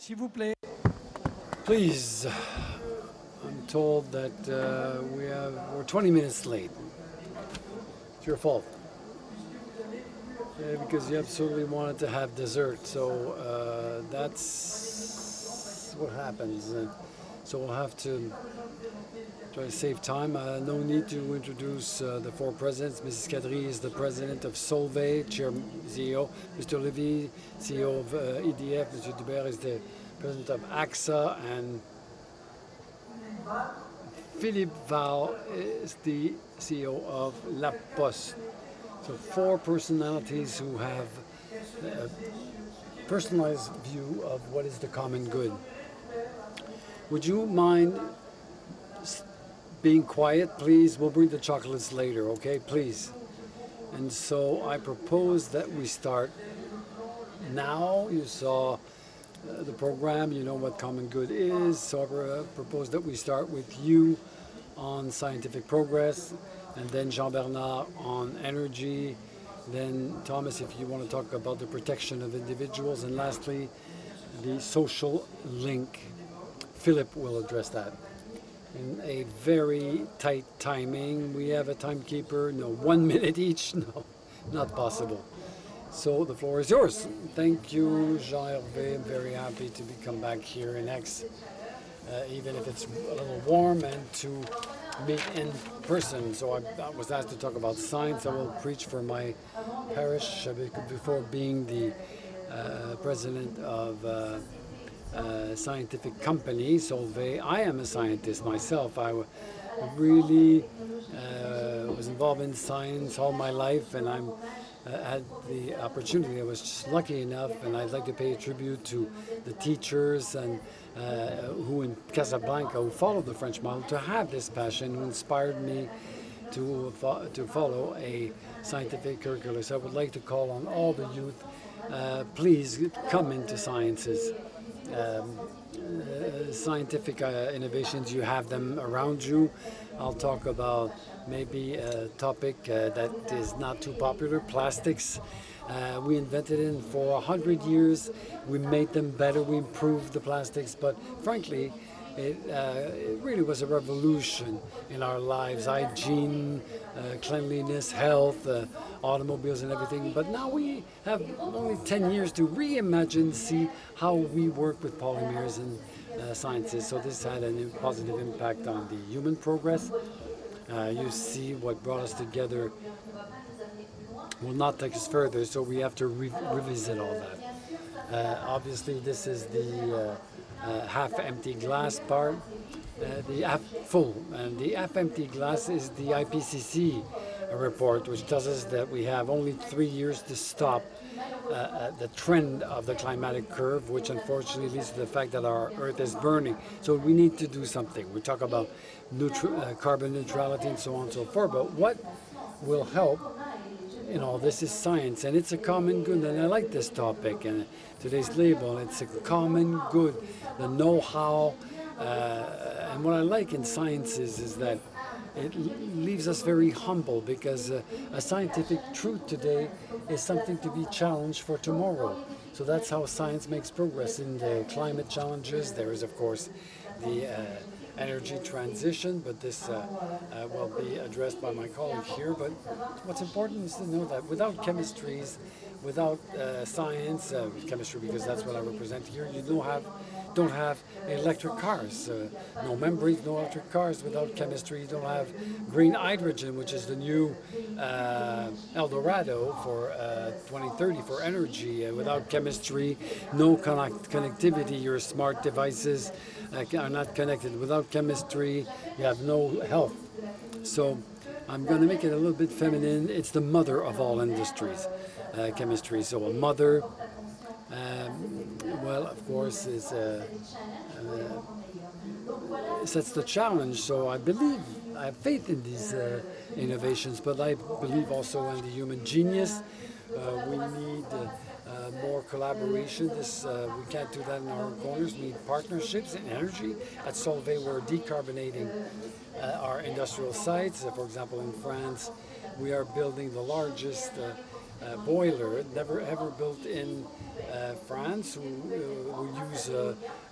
S'il vous plaît. Please, I'm told that we're 20 minutes late. It's your fault. Because you absolutely wanted to have dessert, so that's what happens. So we'll have to try to save time. No need to introduce the four presidents. Mrs. KADRI is the president of Solvay, Chair CEO. Mr. LEVY, CEO of EDF. Mr. BUBERL is the president of AXA, and Philippe WAHL is the CEO of La Poste. So four personalities who have a personalized view of what is the common good. Would you mind being quiet, please? We'll bring the chocolates later, okay? Please. And so I propose that we start now. You saw the program, you know what common good is, so I propose that we start with you on scientific progress, and then Jean-Bernard on energy, then Thomas, if you want to talk about the protection of individuals, and lastly, the social link. Philippe will address that in a very tight timing. We have a timekeeper, no, 1 minute each, no, not possible. So the floor is yours. Thank you, Jean-Hervé. I'm very happy to come back here in Aix, even if it's a little warm, and to meet in person. So I was asked to talk about science. I will preach for my parish before being the president of a scientific company, Solvay. I am a scientist myself. I really was involved in science all my life, and I'm had the opportunity. I was just lucky enough, and I'd like to pay a tribute to the teachers and who in Casablanca, who followed the French model, to have this passion, who inspired me to follow a scientific curriculum. So I would like to call on all the youth, please come into sciences. Scientific innovations, you have them around you. I'll talk about maybe a topic that is not too popular, plastics. We invented it for 100 years. We made them better, we improved the plastics, but frankly, it really was a revolution in our lives, hygiene, cleanliness, health, automobiles and everything. But now we have only 10 years to reimagine, see how we work with polymers and sciences. So this had a positive impact on the human progress. You see what brought us together will not take us further, so we have to revisit all that. Obviously, this is the half-empty glass part, the half full, and the half-empty glass is the IPCC report, which tells us that we have only 3 years to stop the trend of the climatic curve, which unfortunately leads to the fact that our Earth is burning. So we need to do something. We talk about carbon neutrality and so on and so forth, but what will help in all this is science, and it's a common good, and I like this topic, and today's label, it's a common good, the know-how, and what I like in sciences is that it leaves us very humble, because a scientific truth today is something to be challenged for tomorrow. So that's how science makes progress. In the climate challenges, there is of course the energy transition, but this will be addressed by my colleague here. But what's important is to know that without chemistries, without science, chemistry, because that's what I represent here, you don't have electric cars. No membranes, no electric cars. Without chemistry, you don't have green hydrogen, which is the new El Dorado for 2030 for energy. Without chemistry, no connectivity. Your smart devices are not connected. Without chemistry, you have no health. So I'm going to make it a little bit feminine. It's the mother of all industries, chemistry. So a mother, well, of course, is sets the challenge. So I have faith in these innovations, but I believe also in the human genius. We need more collaboration. We can't do that in our own corners. We need partnerships in energy. At Solvay, we're decarbonating our industrial sites. For example, in France, we are building the largest boiler never ever built in France. we use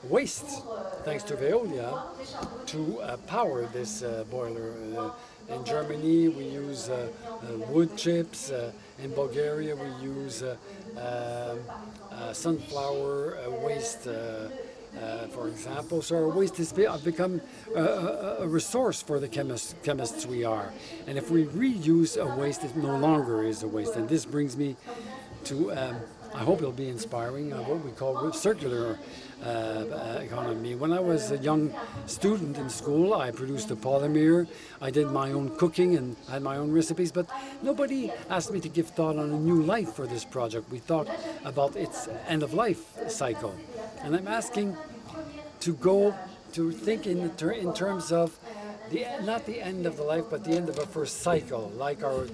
waste, thanks to Veolia, to power this boiler. In Germany, we use wood chips. In Bulgaria, we use sunflower waste, for example. So our waste has become a resource for the chemists we are. And if we reuse a waste, it no longer is a waste. And this brings me to, I hope it'll be inspiring, what we call circular economy. When I was a young student in school, I produced a polymer. I did my own cooking and had my own recipes, but nobody asked me to give thought on a new life for this project. We thought about its end-of-life cycle. And I'm asking to go to think in terms of not the end of the life, but the end of a first cycle, like our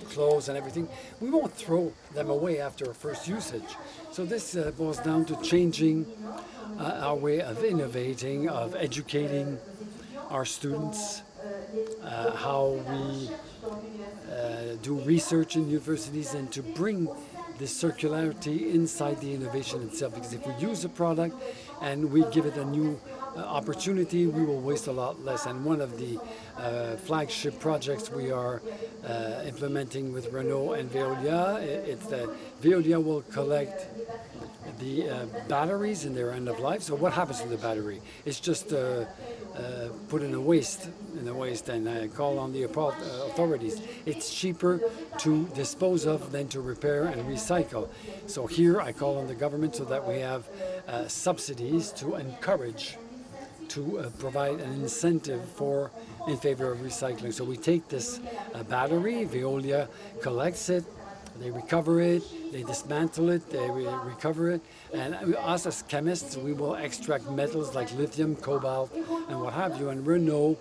clothes and everything. We won't throw them away after a first usage. So this boils down to changing our way of innovating, of educating our students, how we do research in universities, and to bring this circularity inside the innovation itself. Because if we use a product and we give it a new opportunity, we will waste a lot less. And one of the flagship projects we are implementing with Renault and Veolia, it's that Veolia will collect the batteries in their end of life. So what happens to the battery? It's just put in a waste, and I call on the authorities. It's cheaper to dispose of than to repair and recycle. So here I call on the government so that we have subsidies to encourage, to provide an incentive in favor of recycling. So we take this battery, Veolia collects it, they recover it, they dismantle it, they recover it, and us as chemists, we will extract metals like lithium, cobalt, and what have you. And Renault,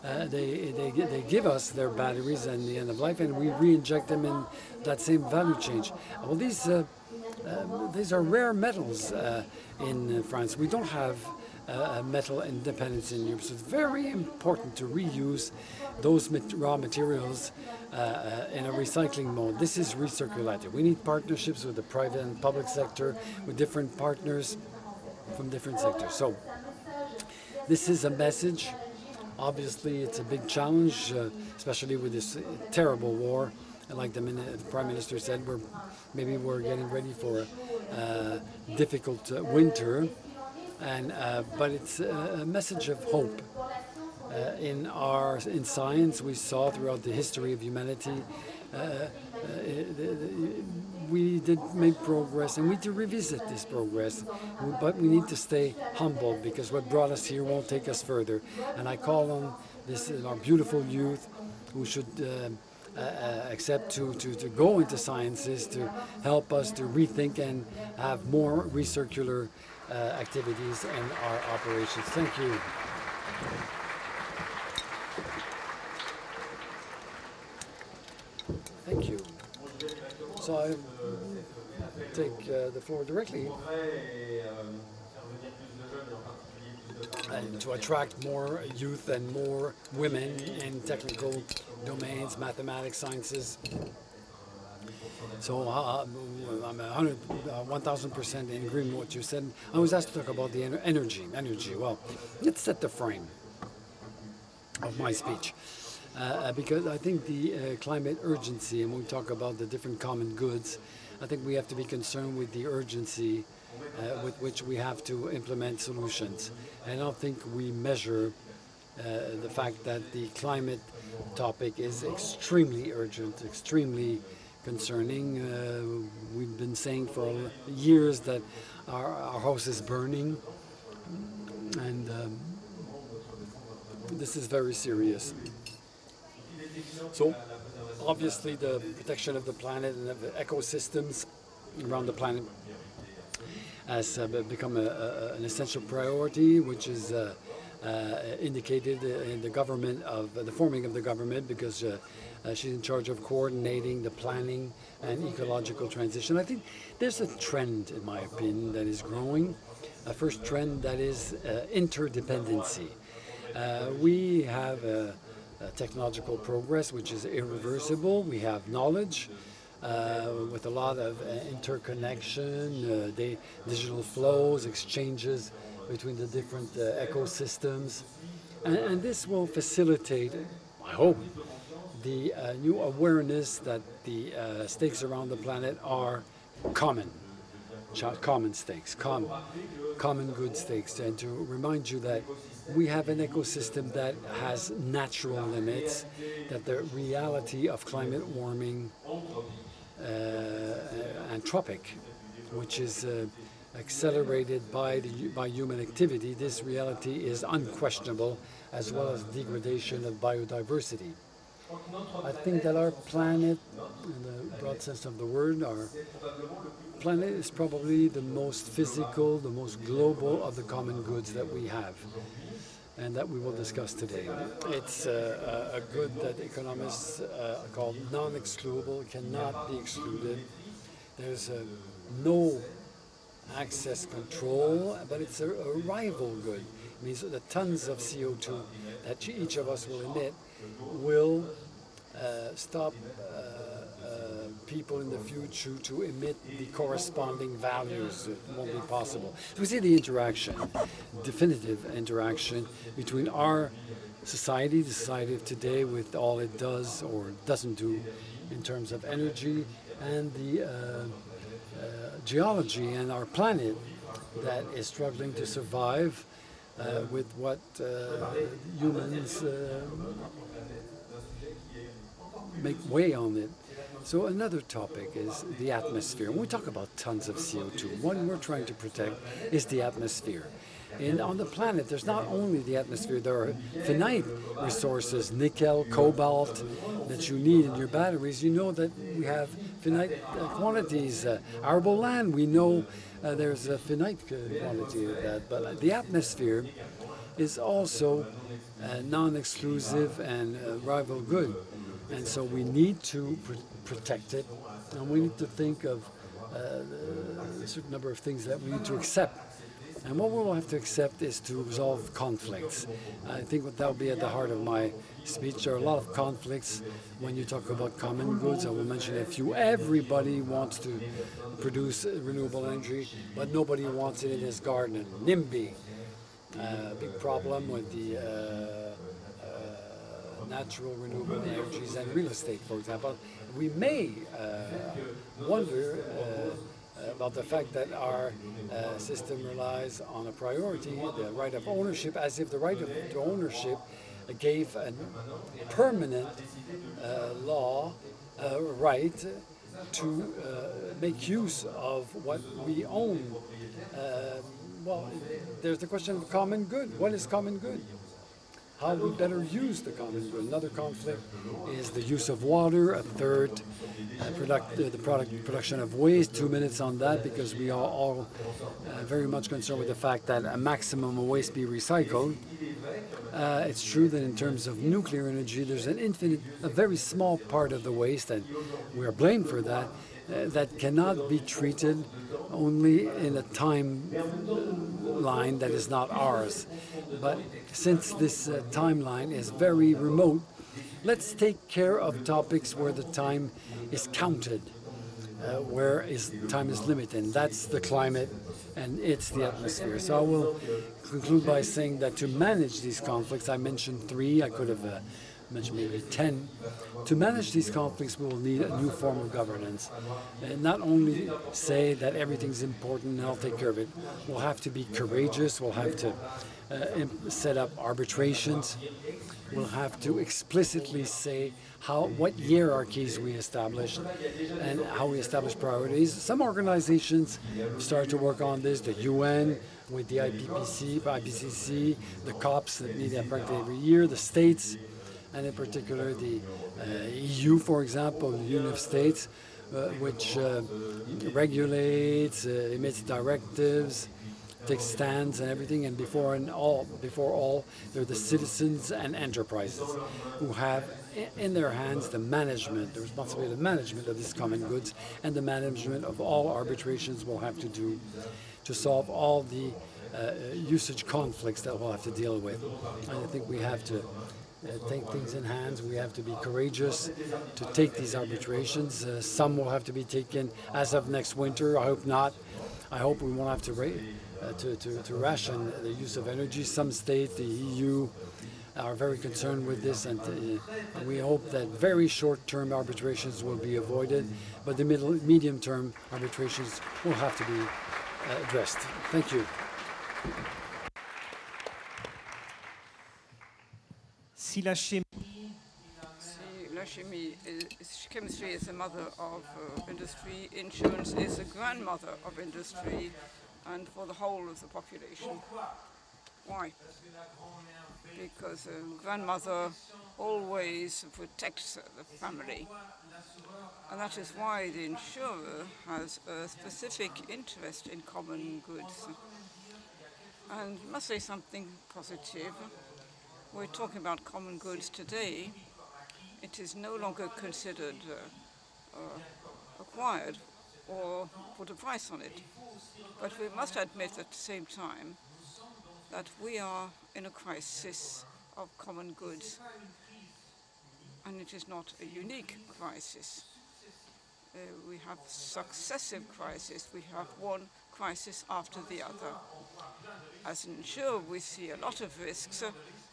they give us their batteries at the end of life, and we re-inject them in that same value chain. Well, these are rare metals in France. We don't have metal independence in Europe, so it's very important to reuse those raw materials in a recycling mode. This is recirculated. We need partnerships with the private and public sector, with different partners from different sectors. So this is a message. Obviously, it's a big challenge, especially with this terrible war. And like the Prime Minister said, maybe we're getting ready for a difficult winter. But it's a message of hope. In science, we saw throughout the history of humanity, we did make progress, and we need to revisit this progress. But we need to stay humble, because what brought us here won't take us further. And I call on our beautiful youth, who should accept to go into sciences, to help us to rethink and have more recircular activities in our operations. Thank you. Thank you. So I take the floor directly. And to attract more youth and more women in technical domains, mathematics, sciences. So I'm 1,000% in agreement with what you said. I was asked to talk about the energy. Well, let's set the frame of my speech. Because I think the climate urgency, and when we talk about the different common goods, I think we have to be concerned with the urgency with which we have to implement solutions. And I don't think we measure the fact that the climate topic is extremely urgent, extremely concerning. We've been saying for years that our house is burning, and this is very serious. So obviously the protection of the planet and of the ecosystems around the planet has become an essential priority, which is indicated in the government the forming of the government, because she's in charge of coordinating the planning and ecological transition. I think there's a trend, in my opinion, that is growing. A first trend that is interdependency. We have technological progress which is irreversible. We have knowledge. with a lot of interconnection, digital flows, exchanges between the different ecosystems. And this will facilitate, I hope, the new awareness that the stakes around the planet are common stakes, common good stakes, and to remind you that we have an ecosystem that has natural limits, that the reality of climate warming, anthropic, which is accelerated by human activity, this reality is unquestionable, as well as degradation of biodiversity. I think that our planet, in the broad sense of the word, our planet is probably the most physical, the most global of the common goods that we have, and that we will discuss today. It's a good that economists call non-excludable, cannot be excluded. There's no access control, but it's a rival good. It means that the tons of CO2 that each of us will emit will stop people in the future to emit the corresponding values. It won't be possible. So we see the interaction, definitive interaction between our society, the society of today, with all it does or doesn't do in terms of energy, and the geology and our planet that is struggling to survive with what humans make way on it. So another topic is the atmosphere. When we talk about tons of CO2, what we're trying to protect is the atmosphere. And on the planet, there's not only the atmosphere, there are finite resources, nickel, cobalt, that you need in your batteries. You know that we have finite quantities. Arable land, we know there's a finite quantity of that. But the atmosphere is also non-exclusive and rival good. And so we need to protect it, and we need to think of a certain number of things that we need to accept. And what we will have to accept is to resolve conflicts. I think that will be at the heart of my speech. There are a lot of conflicts when you talk about common goods. I will mention a few. Everybody wants to produce renewable energy, but nobody wants it in his garden. NIMBY, big problem with the natural renewable energies and real estate, for example. We may wonder about the fact that our system relies on a priority, the right of ownership, as if the right of ownership gave a permanent right to make use of what we own. Well, there's the question of common good. What is common good? How we better use the common good. Another conflict is the use of water. A third, production of waste. 2 minutes on that, because we are all very much concerned with the fact that a maximum of waste be recycled. It's true that in terms of nuclear energy, there's a very small part of the waste, and we are blamed for that, that cannot be treated only in a timeline that is not ours. But since this timeline is very remote, let's take care of topics where the time is counted, where time is limited, and that's the climate and it's the atmosphere. So I will conclude by saying that to manage these conflicts, I mentioned 3, I could have mentioned maybe 10. To manage these conflicts, we will need a new form of governance. And not only say that everything's important and I'll take care of it. We'll have to be courageous. We'll have to set up arbitrations. We'll have to explicitly say what hierarchies we establish and how we establish priorities. Some organizations start to work on this, the UN with the IPCC, the COPs that meet practically every year, the states, and in particular the EU, for example, the Union of States, which regulates, emits directives, takes stands and everything, and before all, they're the citizens and enterprises who have in their hands the responsibility of the management of these common goods and the management of all arbitrations we'll have to do to solve all the usage conflicts that we'll have to deal with. And I think we have to take things in hands. We have to be courageous to take these arbitrations. Some will have to be taken as of next winter. I hope not. I hope we won't have to ration the use of energy. Some states, the EU, are very concerned with this, and we hope that very short-term arbitrations will be avoided, but the medium-term arbitrations will have to be addressed. Thank you. Si la chimie chemistry is the mother of industry, insurance is the grandmother of industry, and for the whole of the population. Why? Because a grandmother always protects the family. And that is why the insurer has a specific interest in common goods. And I must say something positive. We're talking about common goods today. It is no longer considered acquired or put a price on it. But we must admit at the same time that we are in a crisis of common goods. And it is not a unique crisis. We have successive crises. We have one crisis after the other. As an insurer, we see a lot of risks.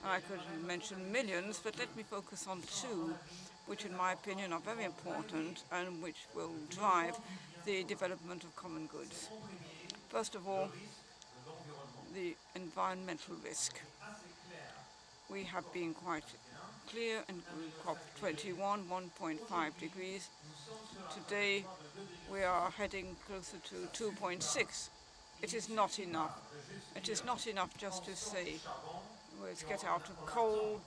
I could mention millions, but let me focus on two, which in my opinion are very important and which will drive the development of common goods. First of all, the environmental risk. We have been quite clear in COP21, 1.5 degrees. Today, we are heading closer to 2.6. It is not enough. It is not enough just to say, let's get out of coal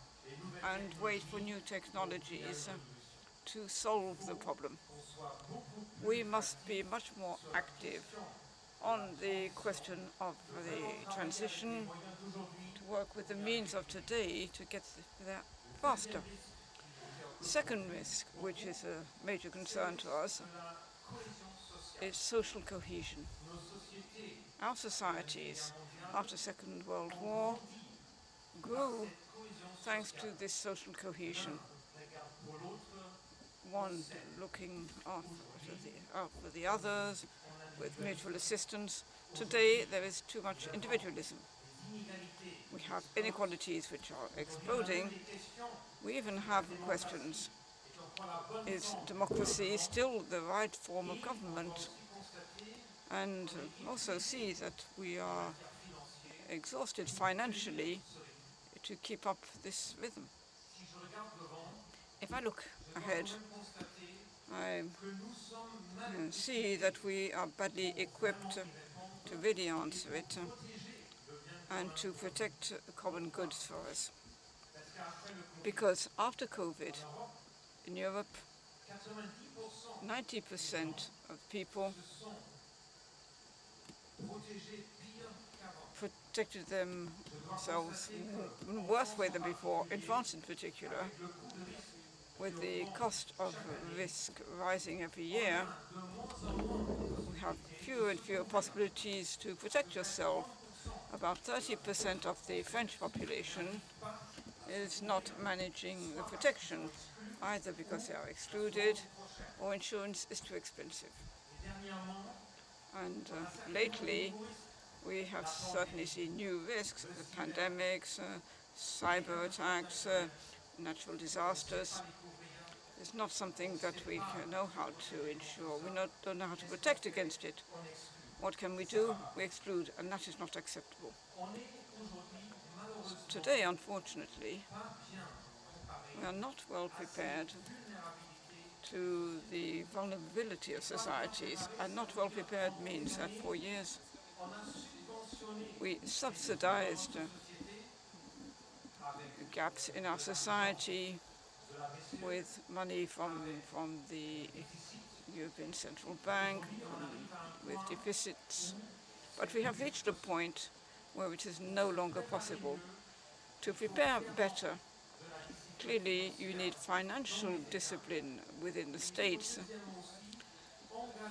and wait for new technologies to solve the problem. We must be much more active on the question of the transition, to work with the means of today to get there faster. Second risk, which is a major concern to us, is social cohesion. Our societies, after the Second World War, grew thanks to this social cohesion. One looking after the others, with mutual assistance. Today, there is too much individualism. We have inequalities which are exploding. We even have questions. Is democracy still the right form of government? And also see that we are exhausted financially to keep up this rhythm. If I look ahead, I see that we are badly equipped to really answer it and to protect common goods for us. Because after COVID, in Europe, 90% of people protected themselves in a worse way than before, in France in particular, with the cost of risk rising every year. We have fewer and fewer possibilities to protect yourself. About 30% of the French population is not managing the protection, either because they are excluded or insurance is too expensive. And lately, we have certainly seen new risks, the pandemics, cyber attacks, natural disasters. It's not something that we know how to insure. We don't know how to protect against it. What can we do? We exclude, and that is not acceptable. Today, unfortunately, we are not well prepared to the vulnerability of societies. And not well prepared means that for years we subsidized gaps in our society with money from the European Central Bank, with deficits. But we have reached a point where it is no longer possible to prepare better. Clearly, you need financial discipline within the states,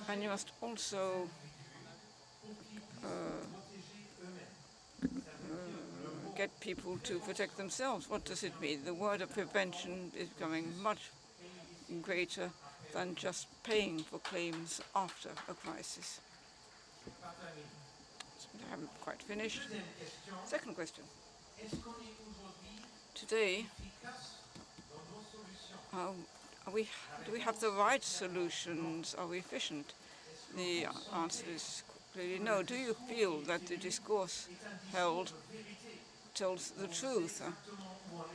and you must also get get people to protect themselves. What does it mean? The word of prevention is becoming much greater than just paying for claims after a crisis. I haven't quite finished. Second question. Today, do we have the right solutions? Are we efficient? The answer is clearly no. Do you feel that the discourse held tells the truth,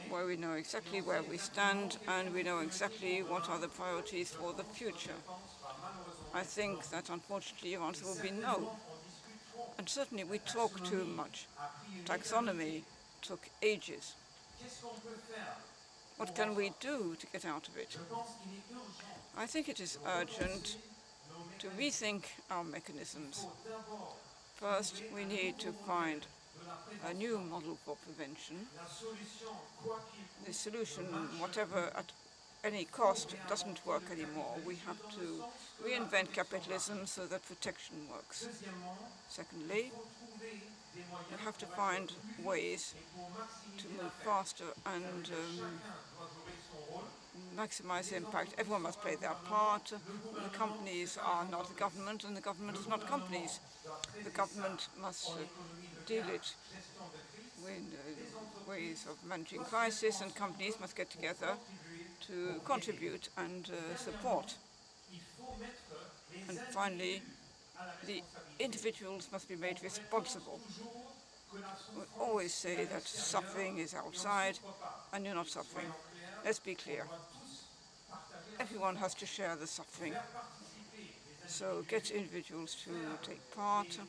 where we know exactly where we stand and we know exactly what are the priorities for the future? I think that unfortunately your answer will be no. And certainly we talk too much. Taxonomy took ages. What can we do to get out of it? I think it is urgent to rethink our mechanisms. First, we need to find a new model for prevention. The solution, whatever at any cost, doesn't work anymore. We have to reinvent capitalism so that protection works. Secondly, we have to find ways to move faster and maximize impact. Everyone must play their part. The companies are not the government, and the government is not companies. The government must deal it with ways of managing crisis, and companies must get together to contribute and support. And finally, the individuals must be made responsible. We always say that suffering is outside, and you're not suffering. Let's be clear. Everyone has to share the suffering. So get individuals to take part,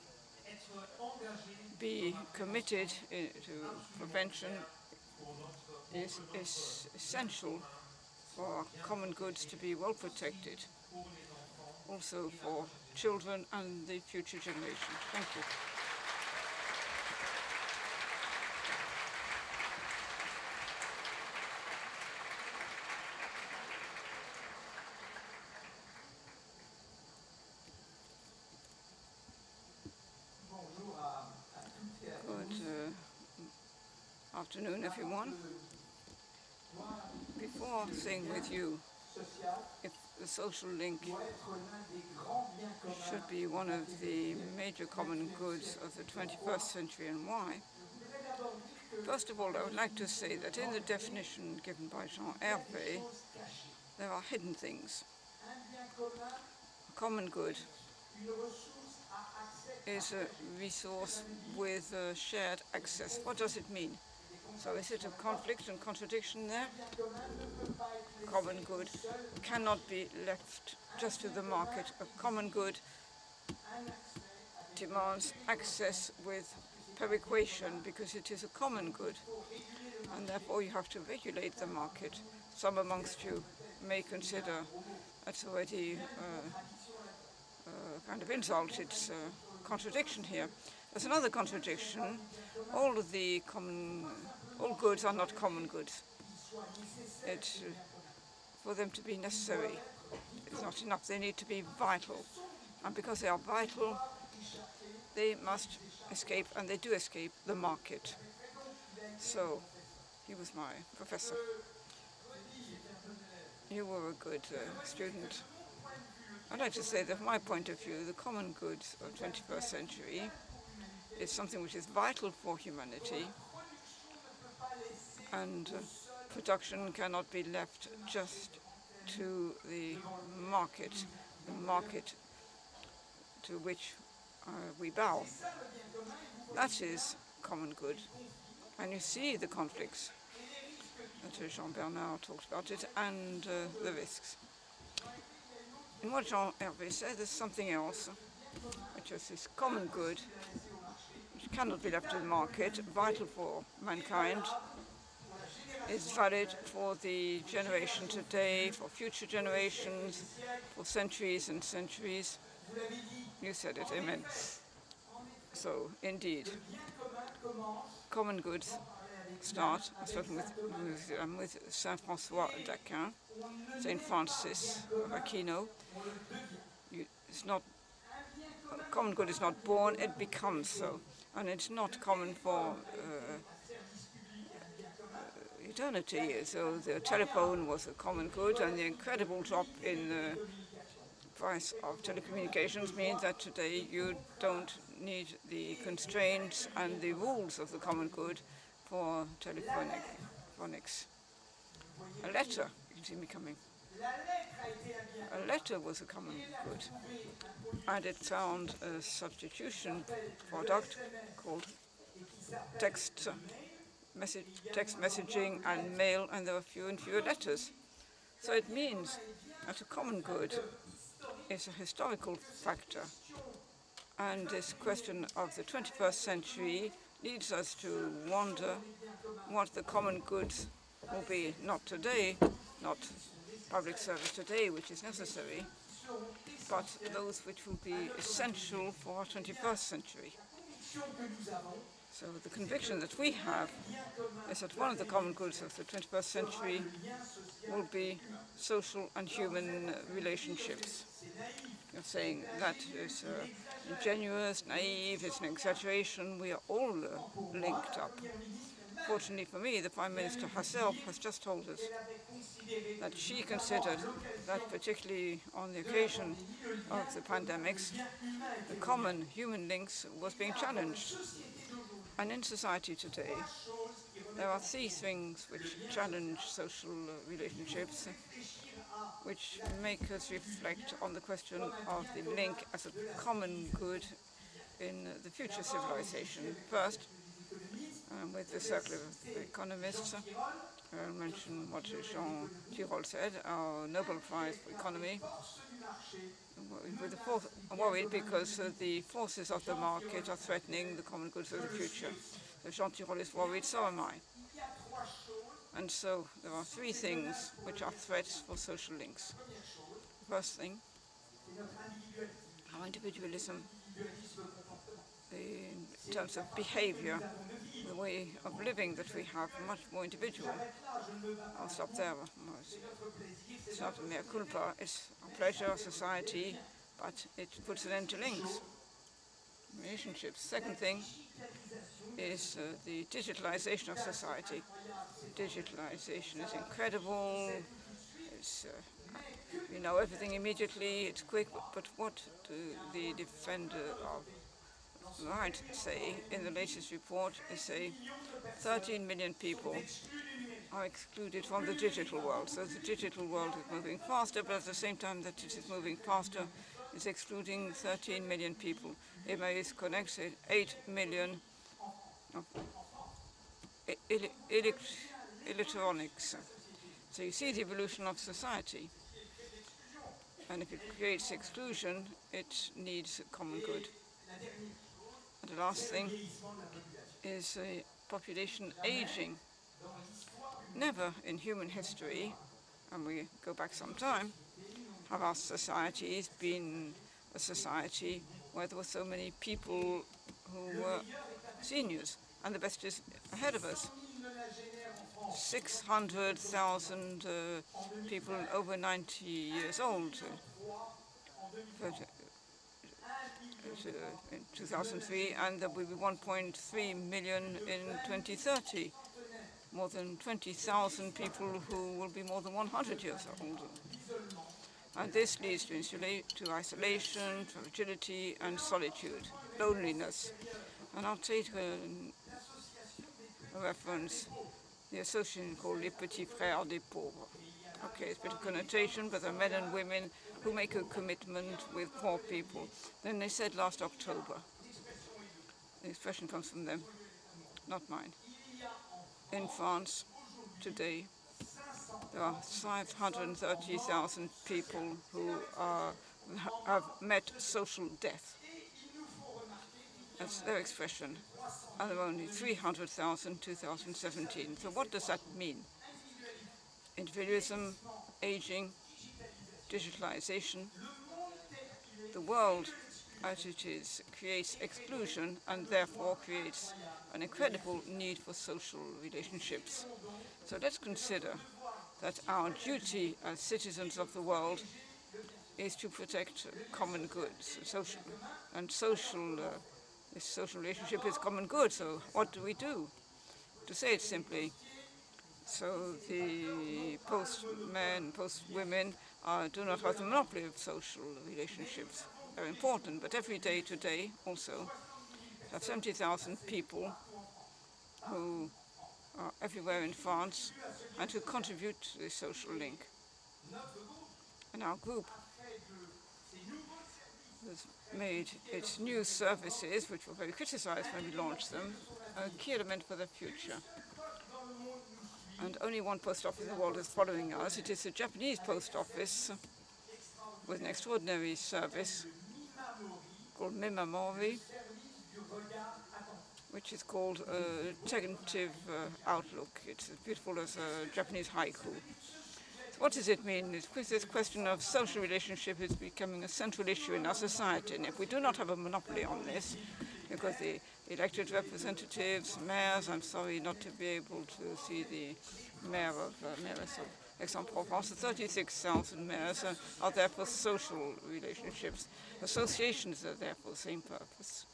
be committed to prevention is essential for our common goods to be well protected, also for children and the future generation. Thank you. Good afternoon, everyone. Before saying with you if the social link should be one of the major common goods of the 21st century and why, first of all, I would like to say that in the definition given by Jean-Hervé, there are hidden things. A common good is a resource with shared access. What does it mean? So is it a conflict and contradiction there? Common good cannot be left just to the market. A common good demands access with perequation because it is a common good. And therefore you have to regulate the market. Some amongst you may consider that's already a kind of insult. It's a contradiction here. There's another contradiction. All goods are not common goods. It's for them to be necessary. It's not enough. They need to be vital. And because they are vital, they must escape, and they do escape, the market. So, he was my professor. You were a good student. I'd like to say that from my point of view, the common goods of the 21st century is something which is vital for humanity, and production cannot be left just to the market to which we bow. That is common good. And you see the conflicts that Jean-Bernard talked about it, and the risks. In what Jean-Hervé said, there's something else, which is this common good, which cannot be left to the market, vital for mankind, is valid for the generation today, for future generations, for centuries and centuries. You said it, amen. So, indeed, common goods start, I was talking with Saint François d'Aquin, Saint Francis of Aquino. Common good is not born, it becomes so. and it's not common for eternity. So the telephone was a common good, and the incredible drop in the price of telecommunications means that today you don't need the constraints and the rules of the common good for telephonics. A letter, you can see me coming. A letter was a common good, and it found a substitution product called text messaging and mail, and there were fewer and fewer letters. So it means that a common good is a historical factor, and this question of the 21st century leads us to wonder what the common goods will be, not today, not public service today, which is necessary, but those which will be essential for our 21st century. So the conviction that we have is that one of the common goods of the 21st century will be social and human relationships. You're saying that is ingenuous, naive, it's an exaggeration. We are all linked up. Fortunately for me, the Prime Minister herself has just told us that she considered that, particularly on the occasion of the pandemics, the common human links was being challenged. And in society today, there are three things which challenge social relationships, which make us reflect on the question of the link as a common good in the future civilization. First, with the circle of economists, I'll mention what Jean-Hervé said, our Nobel Prize for Economy. I'm worried because the forces of the market are threatening the common goods of the future. So Jean-Hervé is worried, so am I. And so there are three things which are threats for social links. The first thing, our individualism in terms of behavior, the way of living that we have, much more individual. I'll stop there. It's not a mea culpa, it's a pleasure of society, but it puts an end to links, relationships. Second thing is the digitalization of society. Digitalization is incredible. It's, we know everything immediately, it's quick, but what do the defender of right say in the latest report? They say 13 million people are excluded from the digital world. So the digital world is moving faster, but at the same time that it is moving faster, it's excluding 13 million people. Emmaüs connected 8 million of electronics. So you see the evolution of society. And if it creates exclusion, it needs a common good. And the last thing is population aging. Never in human history, and we go back some time, have our societies been a society where there were so many people who were seniors, and the best is ahead of us. 600,000 people over 90 years old. In 2003, and there will be 1.3 million in 2030. More than 20,000 people who will be more than 100 years old. And this leads to isolation, fragility, and solitude, loneliness. And I'll take a reference, the association called Les Petits Frères des Pauvres. Okay, it's a bit of connotation, but they're men and women who make a commitment with poor people. Then they said last October, the expression comes from them, not mine. In France, today, there are 530,000 people who have met social death. That's their expression. And there are only 300,000 in 2017. So what does that mean? Individualism, aging, digitalization. The world, as it is, creates exclusion and therefore creates an incredible need for social relationships. So let's consider that our duty as citizens of the world is to protect common goods, social this social relationship is common good, so what do we do? To say it simply, so the postmen, postwomen do not have the monopoly of social relationships. They're important, but every day today also have 70,000 people who are everywhere in France and who contribute to the social link. And our group has made its new services, which were very criticized when we launched them, a key element for the future. And only one post office in the world is following us. It is the Japanese post office with an extraordinary service called Memamori, which is called Tentative Outlook. It's as beautiful as a Japanese haiku. So what does it mean? This question of social relationship is becoming a central issue in our society. And if we do not have a monopoly on this, because the elected representatives, mayors, I'm sorry not to be able to see the mayor of Aix-en-Provence, the 36,000 mayors are there for social relationships. Associations are there for the same purpose.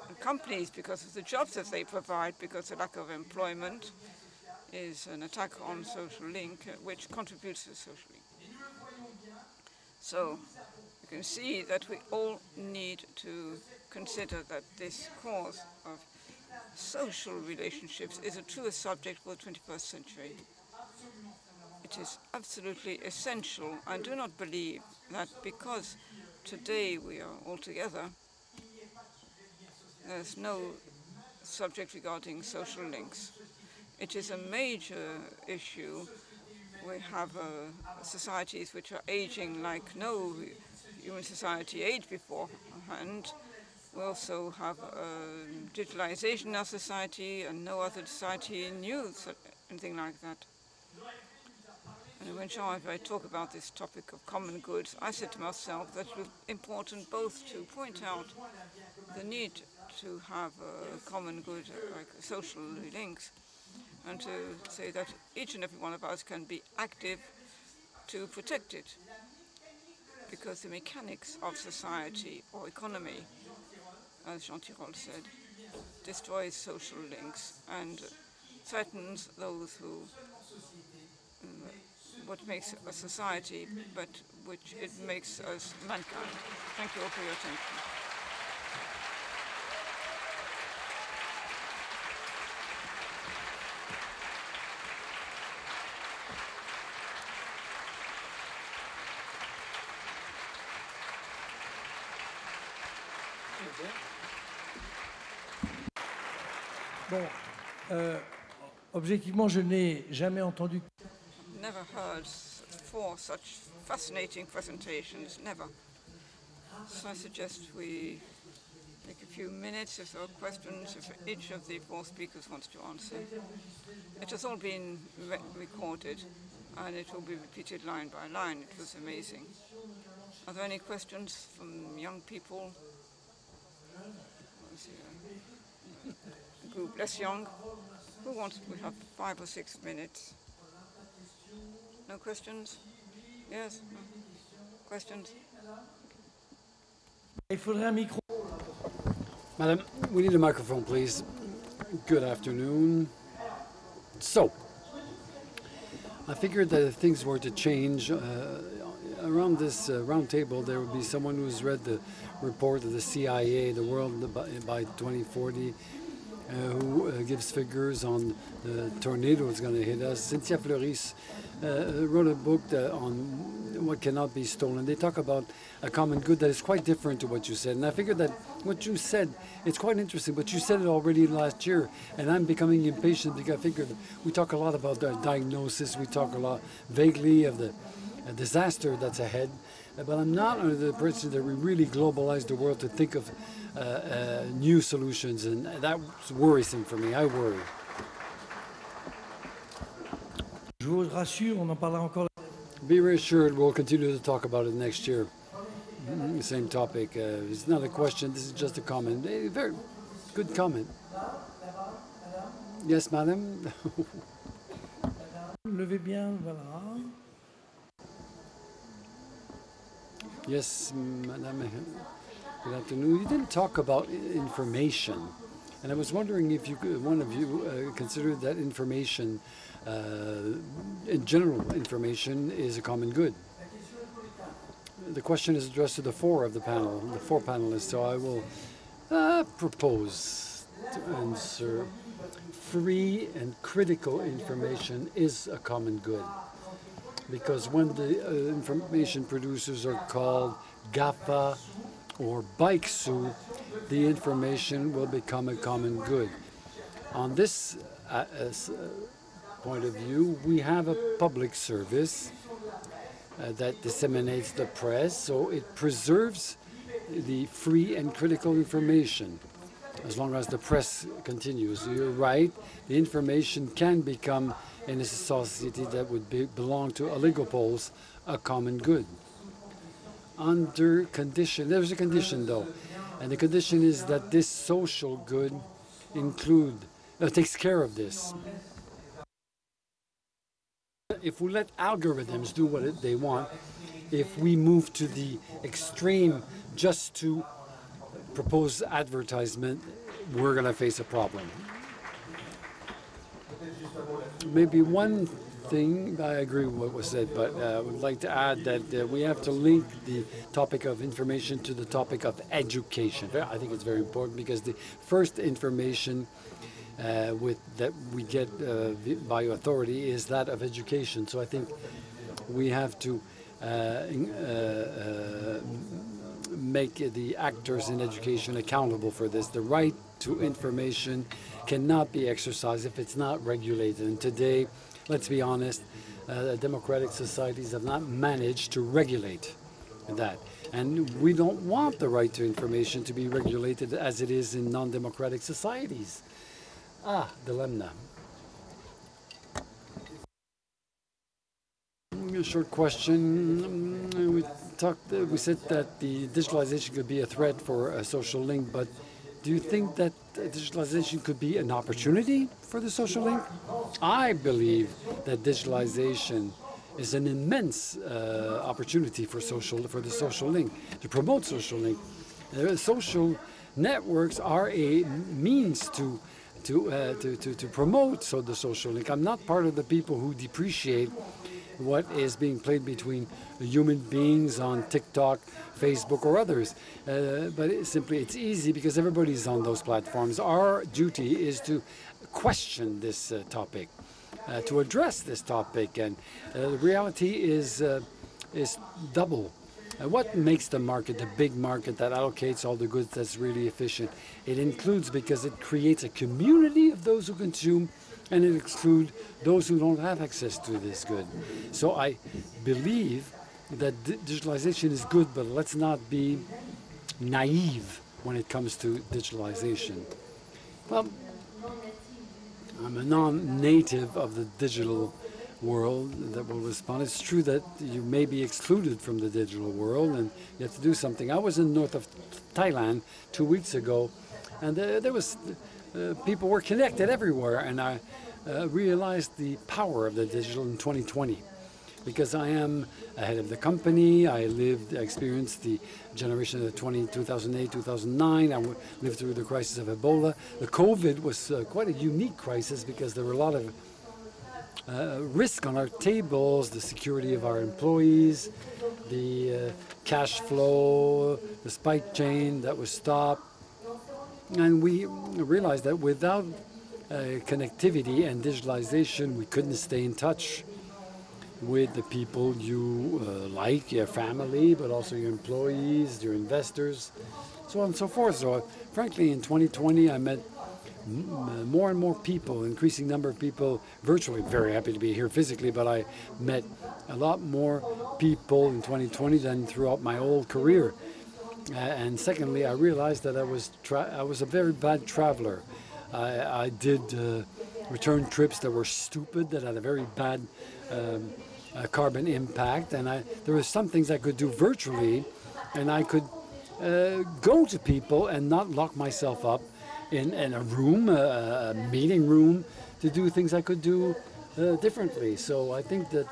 And companies, because of the jobs that they provide, because the lack of employment is an attack on social link, which contributes to social link. So you can see that we all need to consider that this cause of social relationships is a true subject for the 21st century. It is absolutely essential. I do not believe that because today we are all together, there's no subject regarding social links. It is a major issue. We have societies which are aging like no human society aged beforehand. We also have digitalization in our society, and no other society knew anything like that. And when Jean-Hervé talked about this topic of common goods, I said to myself that it was important both to point out the need to have a common good, like social links, and to say that each and every one of us can be active to protect it. Because the mechanics of society or economy, as Jean Tirole said, destroys social links and threatens those who, what makes a society, but which it makes us mankind. Thank you all for your attention. Bon, objectivement, je n'ai jamais entendu. Never heard four such fascinating presentations, never. So I suggest we take a few minutes if there are questions, if each of the four speakers wants to answer. It has all been recorded and it will be repeated line by line. It was amazing. Are there any questions from young people? Group less young. Who wants? We have 5 or 6 minutes. No questions? Yes? No. Questions? Il faudrait un micro. Madam, we need a microphone, please. Good afternoon. So, I figured that if things were to change, around this round table, there would be someone who's read the report of the CIA, the world by 2040, who gives figures on the tornado that's going to hit us. Cynthia Fleuris wrote a book on what cannot be stolen. They talk about a common good that is quite different to what you said. And I figured that what you said, it's quite interesting, but you said it already last year, and I'm becoming impatient because I figured we talk a lot about the diagnosis, we talk a lot vaguely of the disaster that's ahead, but I'm not under the impression that we really globalize the world to think of new solutions, and that's worrisome for me. I worry. Je vous rassure, on en parlera encore. Be reassured, we'll continue to talk about it next year. Same topic. It's not a question, this is just a comment. A very good comment. Yes, madam? Levez bien, voilà. Yes, madame. Good afternoon. You didn't talk about information, and I was wondering if one of you considered that information, in general, information is a common good. The question is addressed to the four panelists, so I will propose to answer. Free and critical information is a common good, because when the information producers are called GAFA or BIKESU, the information will become a common good. On this point of view, we have a public service that disseminates the press, so it preserves the free and critical information as long as the press continues. You're right, the information can become, in a society that would belong to oligopoles, a common good. Under condition, there's a condition though, and the condition is that this social good takes care of this. If we let algorithms do what they want, if we move to the extreme just to propose advertisement, we're going to face a problem. Maybe one thing, I agree with what was said, but I would like to add that we have to link the topic of information to the topic of education. I think it's very important, because the first information that we get by authority is that of education. So I think we have to make the actors in education accountable for this. The right to information cannot be exercised if it's not regulated. And today, let's be honest, democratic societies have not managed to regulate that. And we don't want the right to information to be regulated as it is in non-democratic societies. Dilemma. A short question. We said that the digitalization could be a threat for a social link, but do you think that digitalization could be an opportunity for the social link? I believe that digitalization is an immense opportunity for the social link, to promote social link. Social networks are a means to promote the social link. I'm not part of the people who depreciate what is being played between human beings on TikTok, Facebook, or others. But it's easy because everybody's on those platforms. Our duty is to question this topic, to address this topic, and the reality is double. What makes the market, the big market that allocates all the goods that's really efficient? It includes, because it creates a community of those who consume, and it excludes those who don't have access to this good. So I believe that digitalization is good, but let's not be naive when it comes to digitalization. Well, I'm a non-native of the digital world that will respond. It's true that you may be excluded from the digital world and you have to do something. I was in north of Thailand 2 weeks ago, and there was people were connected everywhere, and I realized the power of the digital in 2020. Because I am ahead of the company, I experienced the generation of 2008, 2009. I lived through the crisis of Ebola. The COVID was quite a unique crisis because there were a lot of risk on our tables, the security of our employees, the cash flow, the supply chain that was stopped. And we realized that without connectivity and digitalization, we couldn't stay in touch with the people you like, your family, but also your employees, your investors, so on and so forth. So frankly, in 2020, I met more and more people, increasing number of people virtually. Very happy to be here physically, but I met a lot more people in 2020 than throughout my whole career. And secondly, I realized that I was a very bad traveler. I did return trips that were stupid, that had a very bad carbon impact, and there were some things I could do virtually, and I could go to people and not lock myself up in a room, a meeting room, to do things I could do differently. So I think that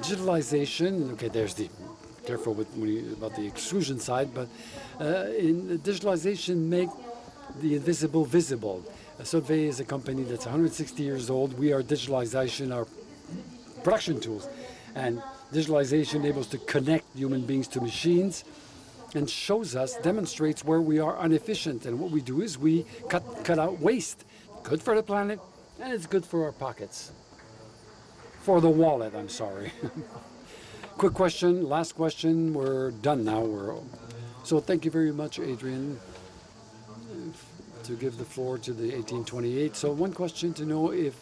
digitalization, okay, there's the careful with about the exclusion side, but in digitalization, make the invisible visible. Solvay is a company that's 160 years old. We are digitalization, our production tools, and digitalization enables to connect human beings to machines and shows us, demonstrates where we are inefficient. And what we do is we cut out waste. Good for the planet, and it's good for our pockets. For the wallet, I'm sorry. Quick question, last question. We're done now. So thank you very much, Adrian, to give the floor to the 1828. So one question to know if,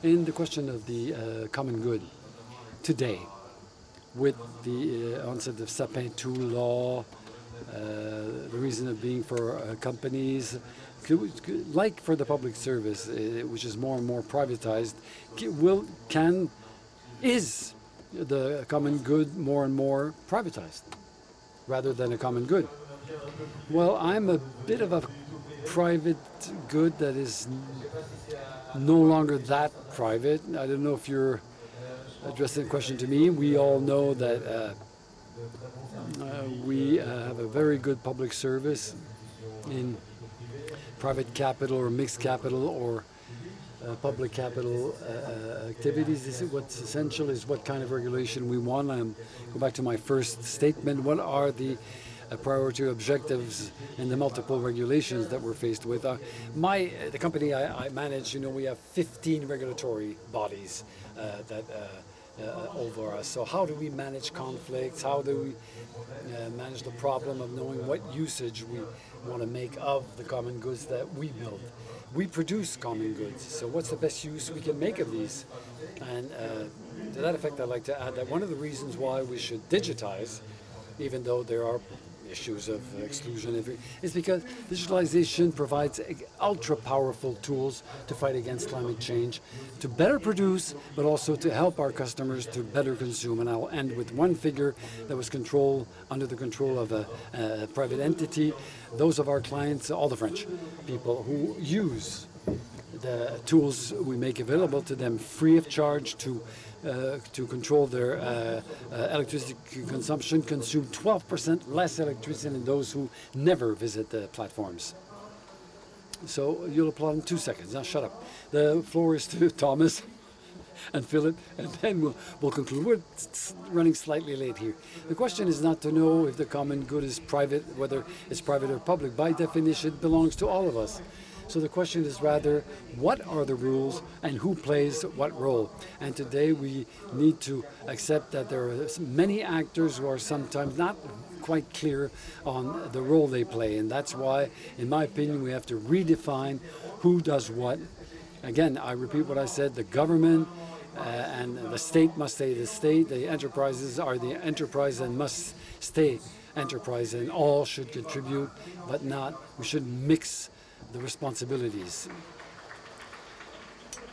in the question of the common good, today, with the onset of Sapin II law, the reason of being for companies, like for the public service, which is more and more privatized, is the common good more and more privatized rather than a common good? Well, I'm a bit of a private good that is no longer that private. I don't know if you're addressing the question to me. We all know that we have a very good public service in private capital or mixed capital or public capital activities. This is what's essential, is what kind of regulation we want. Go back to my first statement. What are the priority objectives in the multiple regulations that we're faced with? The company I manage, we have 15 regulatory bodies that over us. So how do we manage conflicts? How do we manage the problem of knowing what usage we want to make of the common goods that we build? We produce common goods, so what's the best use we can make of these? And to that effect, I'd like to add that one of the reasons why we should digitize, even though there are issues of exclusion, is because digitalization provides ultra-powerful tools to fight against climate change, to better produce, but also to help our customers to better consume. And I'll end with one figure that was under the control of a private entity. Those of our clients, all the French people who use the tools we make available to them free of charge to control their electricity consumption, consume 12% less electricity than those who never visit the platforms. So you'll applaud in 2 seconds. Now shut up. The floor is to Thomas and Philip, and then we'll conclude. We're running slightly late here. The question is not to know if the common good is private, whether it's private or public. By definition, it belongs to all of us. So the question is rather, what are the rules and who plays what role? And today we need to accept that there are many actors who are sometimes not quite clear on the role they play. And that's why, in my opinion, we have to redefine who does what. Again, I repeat what I said, the government and the state must stay the state, the enterprises are the enterprise and must stay enterprise, and all should contribute, but we shouldn't mix the responsibilities.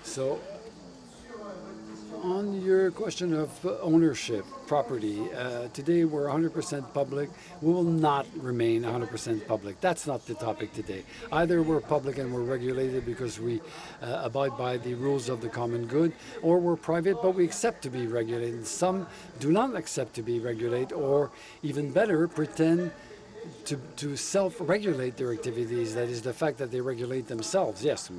So, on your question of ownership, property, today we're 100% public. We will not remain 100% public. That's not the topic today. Either we're public and we're regulated because we abide by the rules of the common good, or we're private but we accept to be regulated. Some do not accept to be regulated, or even better, pretend to self-regulate their activities. That is the fact that they regulate themselves. Yes,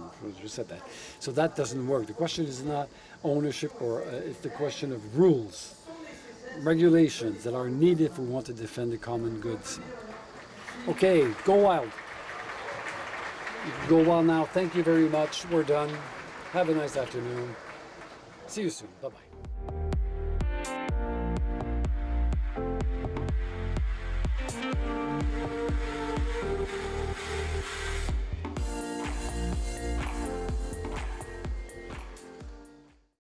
you said that. So that doesn't work. The question is not ownership, or it's the question of rules, regulations that are needed if we want to defend the common goods. Okay, go wild. You can go wild now. Thank you very much. We're done. Have a nice afternoon. See you soon. Bye-bye.